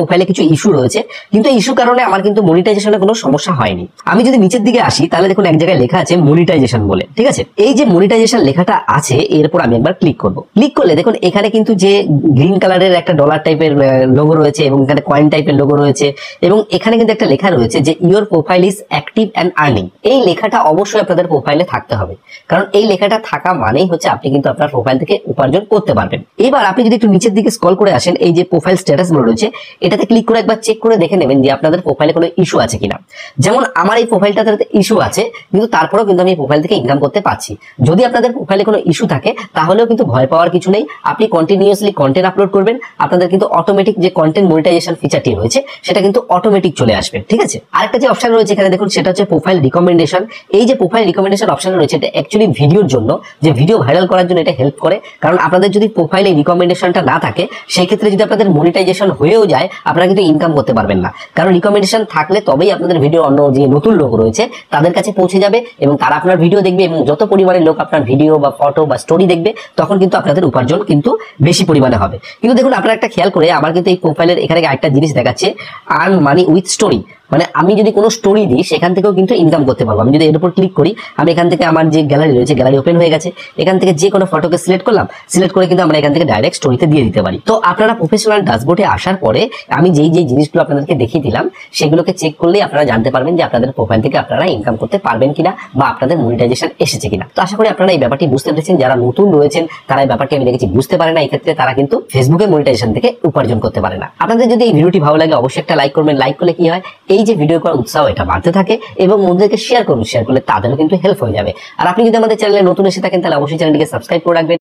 প্রোফাইলে কিছু ইস্যু রয়েছে, কিন্তু ইস্যুর কারণে আমার কিন্তু মনিটাইজেশনে কোনো সমস্যা হয়নি। আমি যদি নিচের দিকে আসি তাহলে দেখুন এক জায়গায় লেখা আছে মনিটাইজেশন বলে, ঠিক আছে। এই যে মনিটাইজেশন লেখাটা আছে এরপর আমি একবার ক্লিক করব। ক্লিক করলে দেখুন এখানে কিন্তু যে গ্রিন কালারের একটা ডলার টাইপের লোগো রয়েছে এবং এখানে কয়েন টাইপের লোগো রয়েছে এবং এখানে কিন্তু একটা লেখা রয়েছে যে your profile is active and earning. এই লেখাটা অবশ্যই আপনাদের প্রোফাইলে থাকতে হবে, কারণ এই লেখাটা থাকা মানেই হচ্ছে আপনি কিন্তু আপনার প্রোফাইল থেকে উপার্জন করতে পারবেন। এবার আপনি যদি একটু নিচের দিকে স্ক্রল করে আসেন, এই যে প্রোফাইল স্ট্যাটাস গুলো রয়েছে এটাতে ক্লিক করে একবার চেক করে দেখে নেবেন যে আপনাদের প্রোফাইলে কোনো ইস্যু আছে কিনা। যেমন আমার এই প্রোফাইলটাতে ইস্যু আছে, কিন্তু তারপরেও কিন্তু আমি প্রোফাইল থেকে ইনকাম করতে পারছি। যদি আপনাদের প্রোফাইলে কোনো ইস্যু থাকে তাহলেও কিন্তু ভয় পাওয়ার কিছু নেই, আপনি কন্টিনিউয়াসলি কন্টেন্ট আপলোড করবেন, আপনাদের কিন্তু অটোমেটিক যে কন্টেন্ট মনিটাইজেশন ফিচারটি রয়েছে সেটা কিন্তু অটোমেটিক চলে আসবে, ঠিক আছে। আরেকটা যে অপশন রয়েছে এখানে দেখুন সেটা হচ্ছে প্রোফাইল রিকমেন্ডেশন। এই যে প্রোফাইল রিকমেন্ডেশন অপশন রয়েছে এটা অ্যাকচুয়ালি ভিডিওর জন্য, যে ভিডিও ভাইরাল করার জন্য এটা হেল্প করে। কারণ আপনাদের যদি প্রোফাইলে রিকমেন্ডেশনটা না থাকে সেই ক্ষেত্রে যদি আপনাদের মনিটাইজেশন হয়েও যায় আপনারা কিন্তু ইনকাম করতে পারবেন না, কারণ রিকমেন্ডেশন থাকলে তবেই আপনাদের ভিডিও অন্য যে নতুন লোক রয়েছে তাদের কাছে পৌঁছে যাবে এবং তারা আপনার ভিডিও দেখবে, এবং যত পরিমাণে লোক আপনার ভিডিও বা ফটো বা স্টোরি দেখবে তখন কিন্তু আপনাদের উপার্জন কিন্তু বেশি পরিমাণে হবে। কিন্তু দেখুন আপনারা একটা খেয়াল করে আমার কিন্তু এই প্রোফাইলের এখানে আরেকটা জিনিস দেখাচ্ছে, আর্ন মানি উইথ স্টোরি। মানে আমি যদি কোনো স্টোরি দিই সেখান থেকেও কিন্তু ইনকাম করতে পারবো। আমি যদি এর উপর ক্লিক করি, আমি এখান থেকে আমার যে গ্যালারি রয়েছে গ্যালারি ওপেন হয়ে গেছে, এখান থেকে যে কোনো ফটোকে সিলেক্ট করলাম, সিলেক্ট করে কিন্তু আমরা এখান থেকে ডাইরেক্ট স্টোরিতে দিয়ে দিতে পারি। তো আপনারা প্রফেশনাল ড্যাশবোর্ডে আসার পরে আমি যেই জিনিসগুলো আপনাদেরকে দেখিয়ে দিলাম সেগুলোকে চেক করলেই আপনারা জানতে পারবেন যে আপনাদের প্রোফাইল থেকে আপনারা ইনকাম করতে পারবেন কিনা বা আপনাদের মনিটাইজেশন এসেছে কিনা। তো আশা করি আপনারা এই ব্যাপারটি বুঝতে পেরেছেন। যারা নতুন রয়েছেন তারা এই ব্যাপারটি আমি দেখেছি বুঝতে পারে না, এই ক্ষেত্রে তারা কিন্তু ফেসবুকে মনিটাইজেশন থেকে উপার্জন করতে পারে না। আপনাদের যদি এই ভিডিওটি ভালো লাগে অবশ্যই একটা লাইক করবেন। লাইক করলে কি হয়, এই যে ভিডিও করার উৎসাহ এটা বাড়তে থাকে এবং বন্ধুদেরকে শেয়ার করুন, শেয়ার করলে তাদেরও কিন্তু হেল্প হয়ে যাবে। আর আপনি যদি আমাদের চ্যানেলে নতুন এসে থাকেন তাহলে অবশ্যই চ্যানেলটিকে সাবস্ক্রাইব করে রাখবেন।